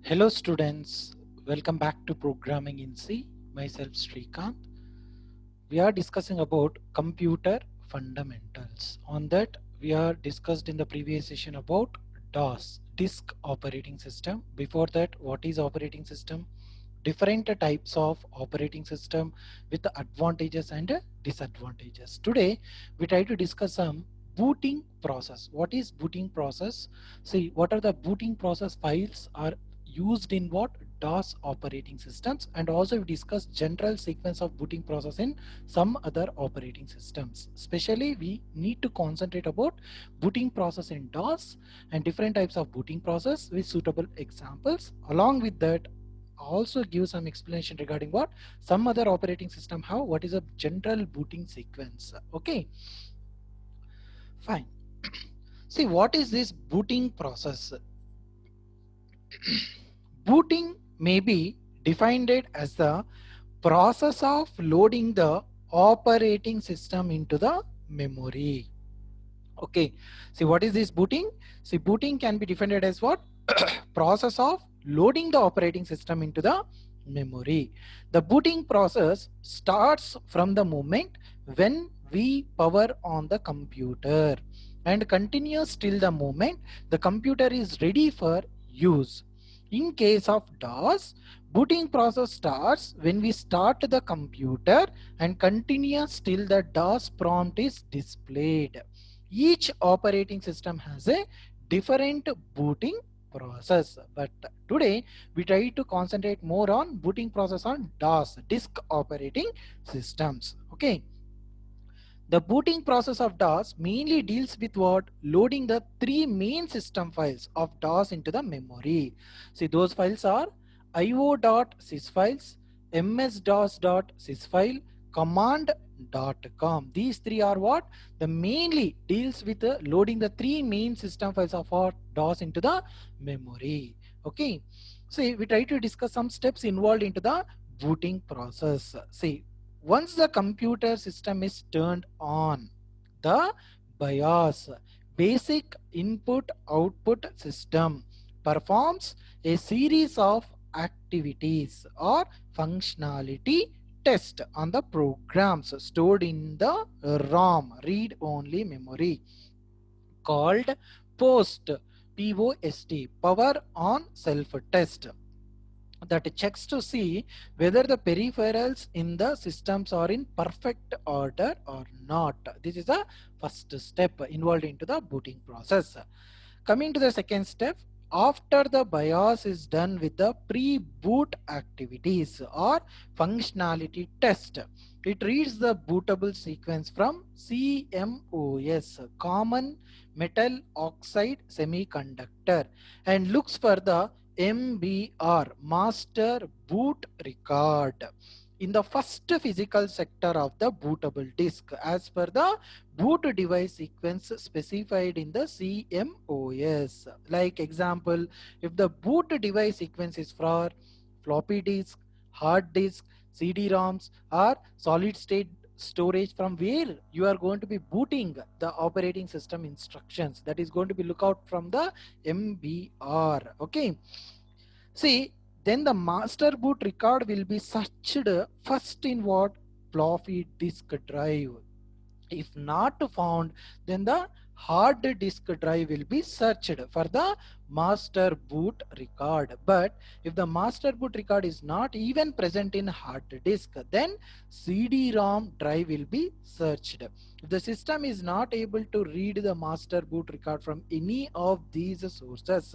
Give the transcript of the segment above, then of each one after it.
Hello students, welcome back to Programming in C. Myself Srikanth. We are discussing about computer fundamentals. On that we are discussed in the previous session about DOS, disk operating system. Before that, what is operating system? Different types of operating system with the advantages and disadvantages. Today we try to discuss some booting process. What is booting process? See, what are the booting process files are used in what DOS operating systems, and also we discuss general sequence of booting process in some other operating systems. Especially we need to concentrate about booting process in DOS and different types of booting process with suitable examples. Along with that, also give some explanation regarding what some other operating system have, what is a general booting sequence. Okay, fine. See, what is this booting process? Booting may be defined as the process of loading the operating system into the memory. Okay, see, what is this booting? See, booting can be defined as what? Process of loading the operating system into the memory. The booting process starts from the moment when we power on the computer and continues till the moment the computer is ready for use. In case of DOS, booting process starts when we start the computer and continues till the DOS prompt is displayed. Each operating system has a different booting process, but today we try to concentrate more on booting process on DOS, disk operating systems. Okay, the booting process of DOS mainly deals with what? Loading the three main system files of DOS into the memory. See, those files are io.sys files, ms-dos.sys file, command.com. These three are what? The mainly deals with loading the three main system files of our DOS into the memory. Okay, see, we try to discuss some steps involved into the booting process. See, once the computer system is turned on, the BIOS, basic input output system, performs a series of activities or functionality test on the programs stored in the ROM, read only memory, called POST, POST, power on self test, that checks to see whether the peripherals in the systems are in perfect order or not. This is the first step involved into the booting process. Coming to the second step, after the BIOS is done with the pre-boot activities or functionality test, it reads the bootable sequence from CMOS, common metal oxide semiconductor, and looks for the MBR, master boot record, in the first physical sector of the bootable disk as per the boot device sequence specified in the CMOS. Like example, if the boot device sequence is for floppy disk, hard disk, CD-ROMs, or solid state storage, from where you are going to be booting the operating system instructions, that is going to be look out from the MBR. Okay, see, then the master boot record will be searched first in what? Floppy disk drive. If not found, then the hard disk drive will be searched for the master boot record. But if the master boot record is not even present in hard disk, then CD-ROM drive will be searched. If the system is not able to read the master boot record from any of these sources,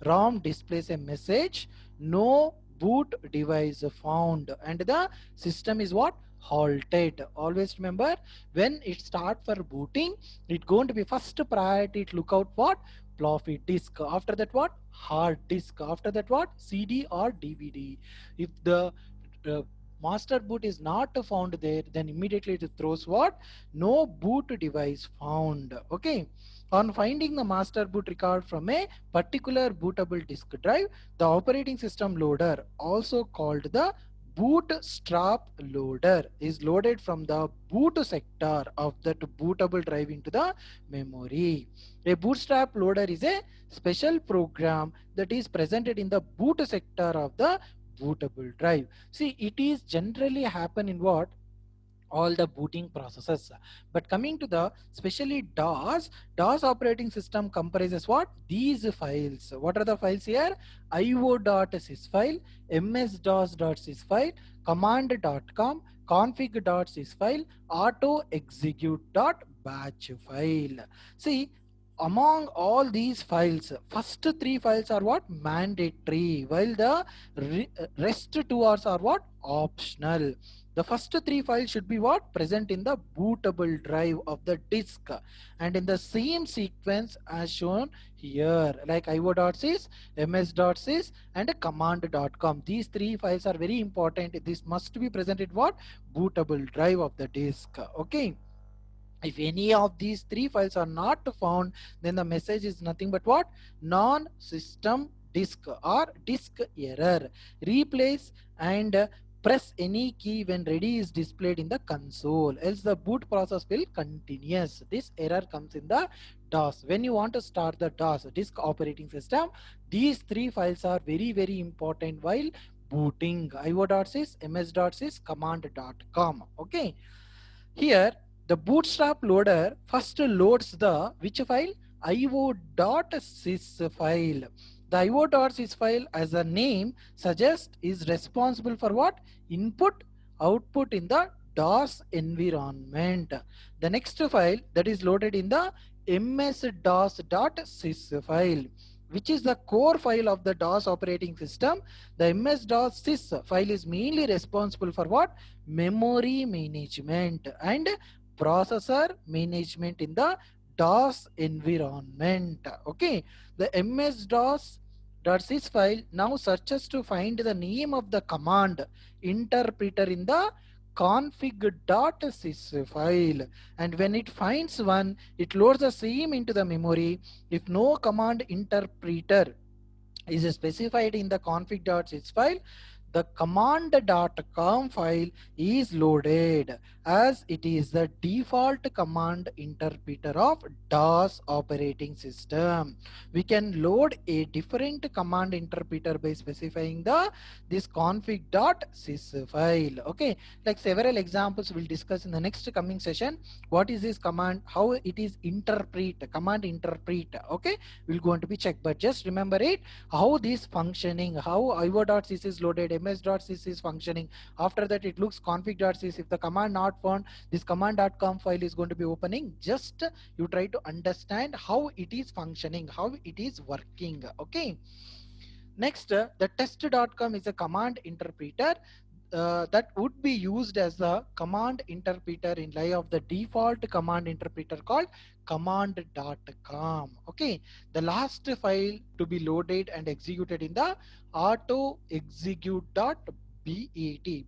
ROM displays a message, no boot device found, and the system is what? Halted. Always remember, when it start for booting, it going to be first priority, it look out what? Floppy disk. After that what? Hard disk. After that what? CD or DVD. If the uh, master boot is not found there, then immediately it throws what? No boot device found. Okay, on finding the master boot record from a particular bootable disk drive, the operating system loader, also called the bootstrap loader is loaded from the boot sector of that bootable drive into the memory. A bootstrap loader is a special program that is presented in the boot sector of the bootable drive. See, it is generally happen in what? All the booting processes. But coming to the especially DOS operating system comprises what? These files. What are the files here? io.sys file, ms-dos.sys file, command.com, config.sys file, auto execute.batch file. See, among all these files, first three files are what? Mandatory, while the rest two are what? Optional. The first three files should be what? Present in the bootable drive of the disk and in the same sequence as shown here, like io.sys, ms.sys and command.com. These three files are very important. This must be presented what? Bootable drive of the disk. Okay. If any of these three files are not found, then the message is nothing but what? Non-system disk or disk error. Replace and press any key when ready is displayed in the console, else the boot process will continuous. This error comes in the DOS. When you want to start the DOS, disk operating system, these three files are very important while booting. io.sys, ms.sys, command.com. Okay. Here, the bootstrap loader first loads the which file? io.sys file. The io.sys file, as the name suggests, is responsible for what? Input, output in the DOS environment. The next file that is loaded in the ms-dos.sys file, which is the core file of the DOS operating system. The ms-dos.sys file is mainly responsible for what? Memory management and processor management in the DOS environment. Okay, the ms-dos.sys file now searches to find the name of the command interpreter in the config.sys file, and when it finds one, it loads the same into the memory. If no command interpreter is specified in the config.sys file, the command.com file is loaded, as it is the default command interpreter of DOS operating system. We can load a different command interpreter by specifying the this config.sys file. Okay, like several examples we'll discuss in the next coming session. What is this command? How it is interpret, command interpret. Okay, we're going to be checked, but just remember it, how this functioning, how io.sys is loaded, ms.sys is functioning. After that, it looks config.sys. If the command not found, this command.com file is going to be opening. Just you try to understand how it is functioning, how it is working. Okay. Next, the test.com is a command interpreter that would be used as the command interpreter in lieu of the default command interpreter called command.com. Okay, the last file to be loaded and executed in the auto execute.bat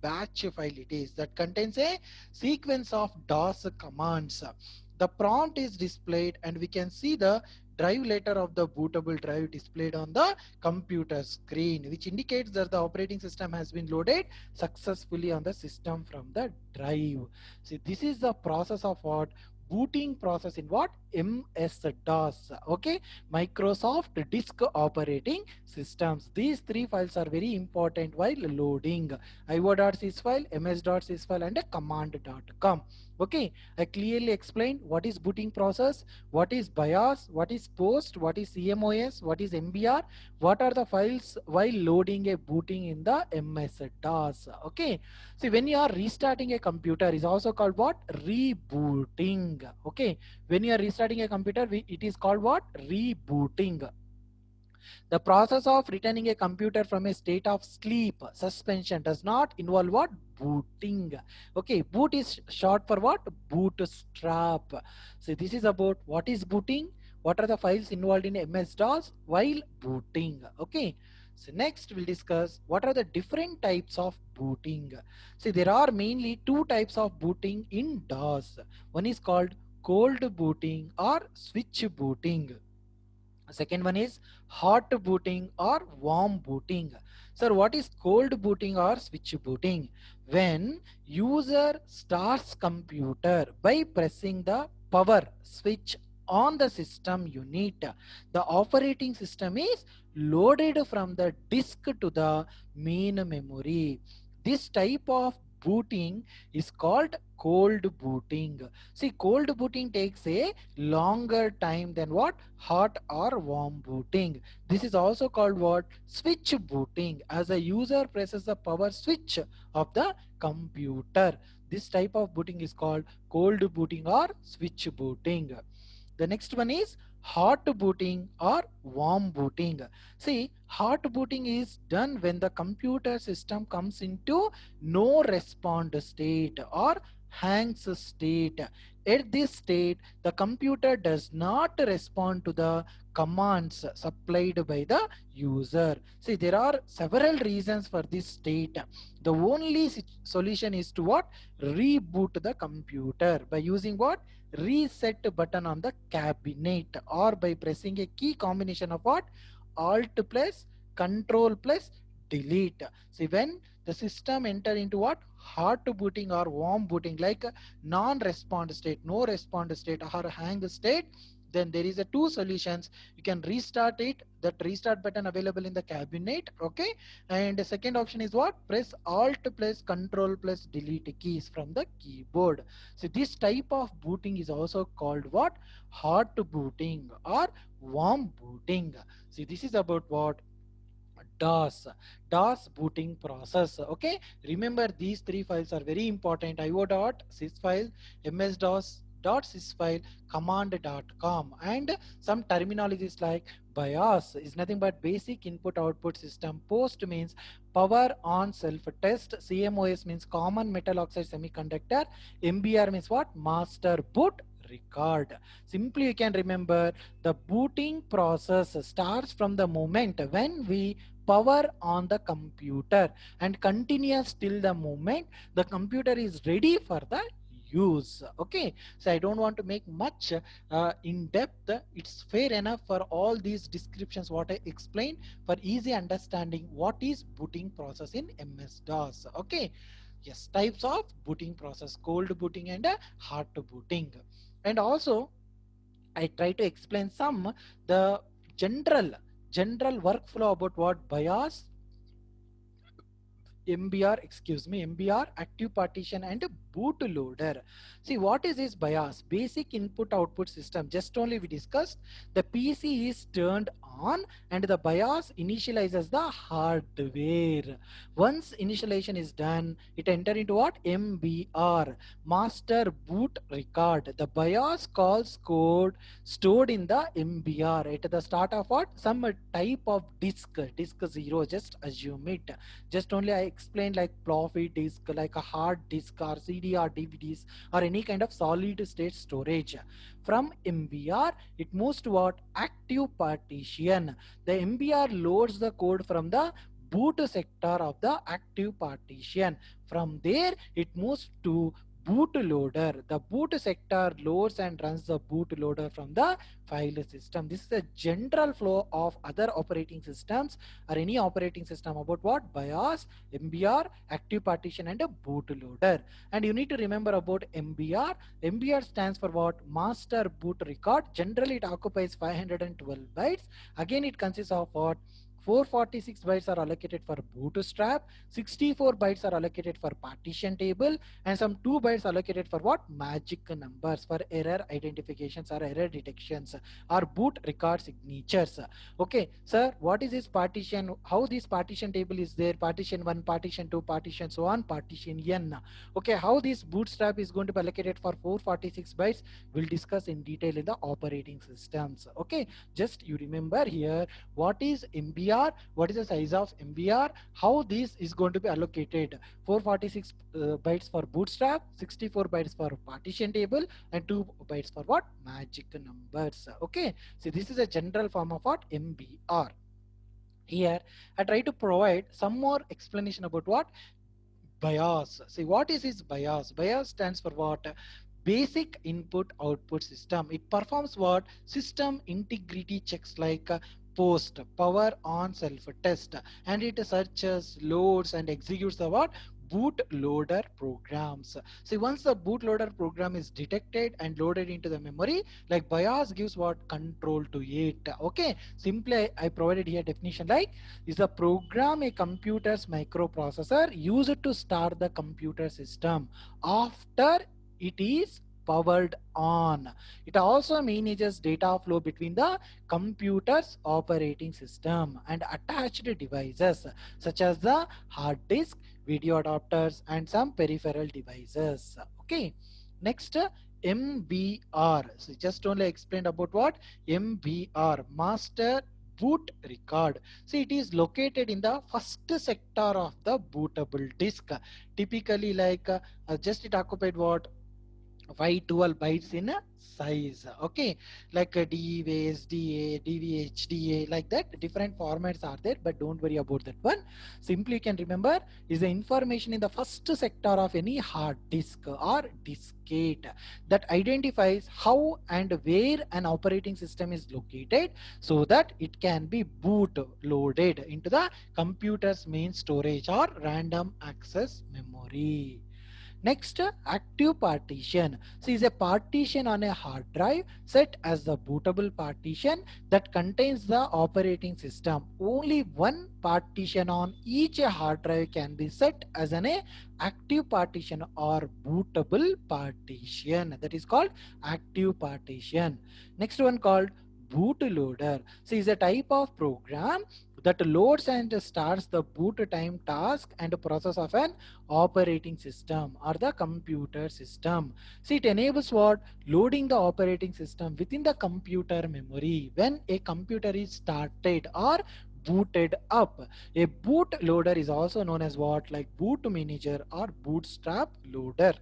batch file it is, that contains a sequence of DOS commands. The prompt is displayed and we can see the drive letter of the bootable drive displayed on the computer screen, which indicates that the operating system has been loaded successfully on the system from the drive. See, this is the process of what? Booting process in what? MS-DOS. Okay, Microsoft Disk Operating Systems. These three files are very important while loading: io.sys file, ms.sys file and a command.com. Okay, I clearly explained what is booting process, what is BIOS, what is POST, what is CMOS, what is MBR, what are the files while loading a booting in the MS-DOS. Okay, see, when you are restarting a computer is also called what? Rebooting. Okay, when you are restarting a computer, it is called what? Rebooting. The process of returning a computer from a state of sleep, suspension, does not involve what? Booting. Okay, boot is short for what? Bootstrap. So this is about what is booting, what are the files involved in MS-DOS while booting. Okay. So next we'll discuss what are the different types of booting. See, there are mainly two types of booting in DOS. One is called cold booting or switch booting. Second one is hot booting or warm booting. Sir, what is cold booting or switch booting? When user starts computer by pressing the power switch on the system unit, the operating system is loaded from the disk to the main memory. This type of booting is called cold booting. See, cold booting takes a longer time than what? Hot or warm booting. This is also called what? Switch booting, as a user presses the power switch of the computer. This type of booting is called cold booting or switch booting. The next one is hot booting or warm booting. See, hot booting is done when the computer system comes into no respond state or hangs state. At this state, the computer does not respond to the commands supplied by the user. See, there are several reasons for this state. The only solution is to what? Reboot the computer by using what? Reset button on the cabinet, or by pressing a key combination of what? Alt plus control plus delete. See, when the system enter into what? Hot booting or warm booting, like non-respond state, no respond state or hang state, then there is a two solutions. You can restart it, that restart button available in the cabinet. Okay, and the second option is what? Press alt plus control plus delete keys from the keyboard. So this type of booting is also called what? Hot booting or warm booting. See, this is about what? DOS, DOS booting process. Okay, remember these three files are very important: io.sys file, ms-dos.sys file, command.com, and some terminologies like BIOS is nothing but basic input output system. Post means power on self test. CMOS means common metal oxide semiconductor. MBR means what? Master boot record. Simply you can remember, the booting process starts from the moment when we power on the computer and continues till the moment the computer is ready for the use. Okay, so I don't want to make much in depth. It's fair enough for all these descriptions what I explained, for easy understanding what is booting process in MS-DOS. Okay, yes, types of booting process: cold booting and hot booting. And also I try to explain some the general workflow about what BIOS, MBR, active partition, and bootloader. See, what is this BIOS? Basic input output system. Just only we discussed. The PC is turned on and the BIOS initializes the hardware. Once initialization is done, it enter into what? MBR, master boot record. The BIOS calls code stored in the MBR at the start of what? Some type of disk 0, just assume it. Just only I explained, like floppy disk, like a hard disk or CD or DVDs or any kind of solid state storage. From MBR, it moves to what? Active partition. The MBR loads the code from the boot sector of the active partition. From there, it moves to bootloader. The boot sector loads and runs the bootloader from the file system. This is the general flow of other operating systems or any operating system about what? BIOS, MBR, active partition, and a bootloader. And you need to remember about MBR. MBR stands for what? Master boot record. Generally, it occupies 512 bytes. Again, it consists of what? 446 bytes are allocated for bootstrap, 64 bytes are allocated for partition table, and some 2 bytes allocated for what? Magic numbers, for error identifications or error detections or boot record signatures. Okay, sir, what is this partition? How this partition table is there? Partition 1, partition 2, partition so on, partition n. Okay, how this bootstrap is going to be allocated for 446 bytes, we'll discuss in detail in the operating systems. Okay, just you remember here what is MBR, what is the size of MBR, how this is going to be allocated. 446 bytes for bootstrap, 64 bytes for partition table, and 2 bytes for what? Magic numbers. Okay, so this is a general form of what? MBR. Here I try to provide some more explanation about what? BIOS. See, what is BIOS? BIOS stands for what? basic input output system. It performs what? System integrity checks like post power on self test, and it searches, loads and executes the what? Bootloader programs. See, once the bootloader program is detected and loaded into the memory, like BIOS gives what? Control to it. Okay, simply I provided here definition like is a program a computer's microprocessor used to start the computer system after it is powered on. It also manages data flow between the computer's operating system and attached devices such as the hard disk, video adapters and some peripheral devices. Okay, next MBR. So just only explained about what? MBR, master boot record. See, it is located in the first sector of the bootable disk, typically like just it occupied what? Why 12 bytes in a size. Okay, like a DVS, DA, DVH, DA, like that different formats are there, but don't worry about that one. Simply you can remember is the information in the first sector of any hard disk or diskette that identifies how and where an operating system is located so that it can be boot loaded into the computer's main storage or random access memory. Next, active partition. So is a partition on a hard drive set as the bootable partition that contains the operating system. Only one partition on each hard drive can be set as an active partition or bootable partition. That is called active partition. Next one called bootloader. So is a type of program that loads and starts the boot time task and process of an operating system or the computer system. See, it enables what? Loading the operating system within the computer memory when a computer is started or booted up. A boot loader is also known as what? Like boot manager or bootstrap loader.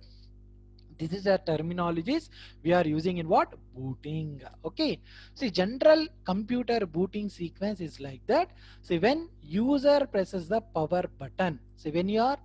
This is the terminologies we are using in what? Booting. Okay, see, general computer booting sequence is like that. See, when user presses the power button, see, when you are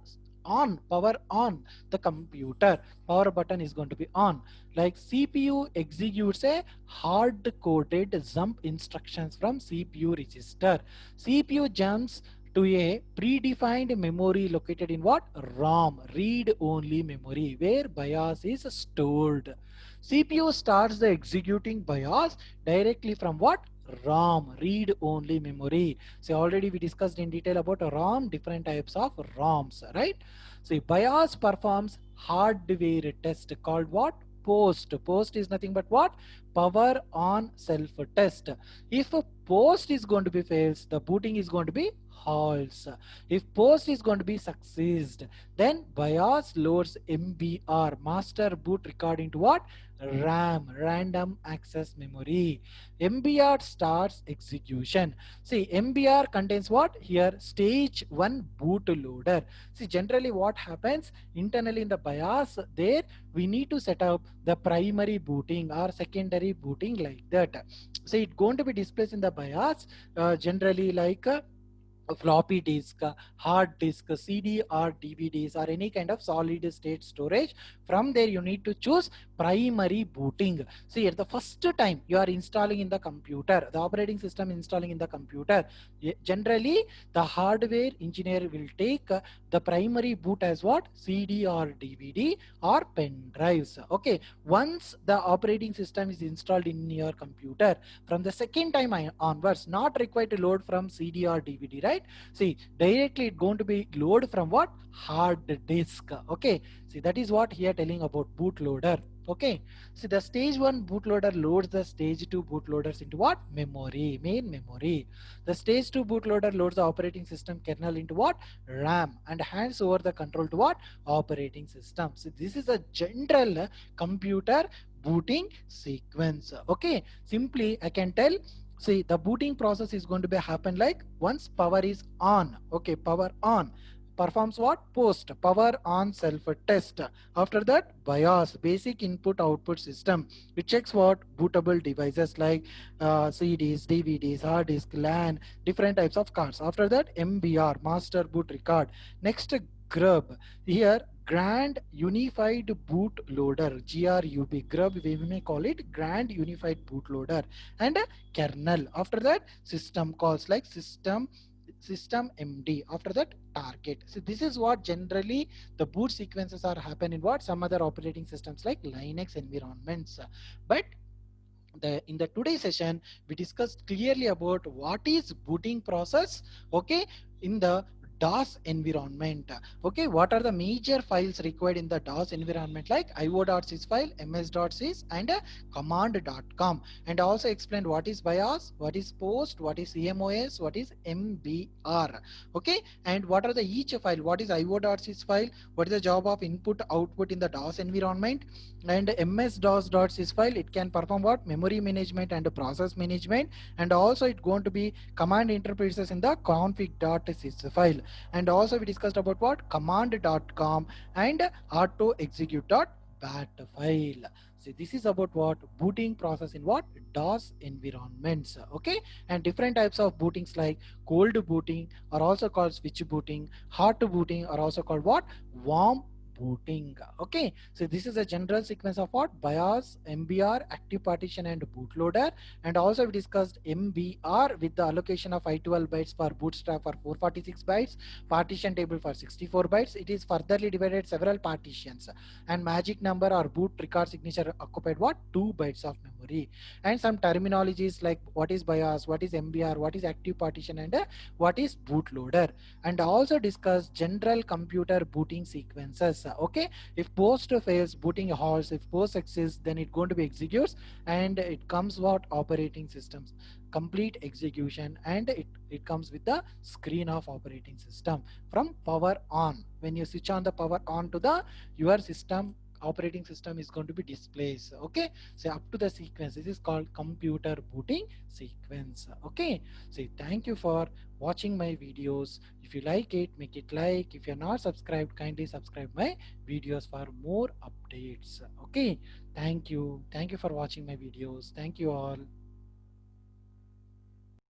on power on the computer, power button is going to be on, like CPU executes a hard coded jump instructions from CPU register. CPU jumps to a predefined memory located in what? ROM, read only memory, where BIOS is stored. CPU starts the executing BIOS directly from what? ROM, read only memory. So already we discussed in detail about ROM, different types of ROMs, right? So BIOS performs hardware test called what? Post. Post is nothing but what? Power on self test. If a post is going to be fails, the booting is going to be halts. If post is going to be succeeds, then BIOS loads MBR, master boot record, into what? RAM, random access memory. MBR starts execution. See, MBR contains what? Here, stage 1 bootloader. See, generally what happens internally in the BIOS, there we need to set up the primary booting or secondary booting like that. So it's going to be displayed in the BIOS generally like a floppy disk, hard disk, CD or DVDs or any kind of solid state storage. From there you need to choose primary booting. See, at the first time you are installing in the computer, the operating system installing in the computer, generally the hardware engineer will take the primary boot as what? CD or DVD or pen drives. Okay, once the operating system is installed in your computer, from the second time onwards, not required to load from CD or DVD, right? See, directly it going to be load from what? Hard disk. Okay, see, that is what here telling about bootloader. Okay, see, the stage 1 bootloader loads the stage 2 bootloaders into what? Memory, main memory. The stage 2 bootloader loads the operating system kernel into what? RAM, and hands over the control to what? Operating system. So this is a general computer booting sequence. Okay, simply I can tell, see, the booting process is going to be happen like once power is on. Okay, power on performs what? Post power on self test. After that, BIOS, basic input output system, it checks what? Bootable devices like CDs, DVDs, hard disk, LAN, different types of cards. After that, MBR, master boot record. Next, grub. Here Grand Unified Bootloader, GRUB, grub, we may call it Grand Unified Bootloader, and a kernel. After that, system calls like system MD. After that, target. So this is what generally the boot sequences are happen in what some other operating systems like Linux environments. But in the today session we discussed clearly about what is booting process, okay, in the DOS environment. Okay, what are the major files required in the DOS environment like io.sys file, ms.sys, and command.com, and also explained what is BIOS, what is post, what is CMOS, what is MBR. Okay, and what are the each file, what is io.sys file, what is the job of input output in the DOS environment, and ms-dos.sys file, it can perform what memory management and process management, and also it going to be command interfaces in the config.sys file, and also we discussed about what command.com and auto execute.bat file. So this is about what booting process in what DOS environments. Okay, and different types of bootings like cold booting are also called switch booting, hot booting are also called what warm booting. Okay, so this is a general sequence of what BIOS, MBR, active partition, and bootloader. And also we discussed MBR with the allocation of I12 bytes for bootstrap for 446 bytes, partition table for 64 bytes. It is furtherly divided several partitions, and magic number or boot record signature occupied what 2 bytes of memory. And some terminologies like what is BIOS, what is MBR, what is active partition, and what is bootloader. And also discuss general computer booting sequences. Okay, if post fails, booting halts. If post exists, then it going to be executes, and it comes what operating systems complete execution, and it comes with the screen of operating system from power on. When you switch on the power on to the your system, operating system is going to be displayed. Okay, so up to the sequence, this is called computer booting sequence. Okay, so thank you for watching my videos. If you like it, make it like. If you're not subscribed, kindly subscribe my videos for more updates. Okay, thank you for watching my videos. Thank you all.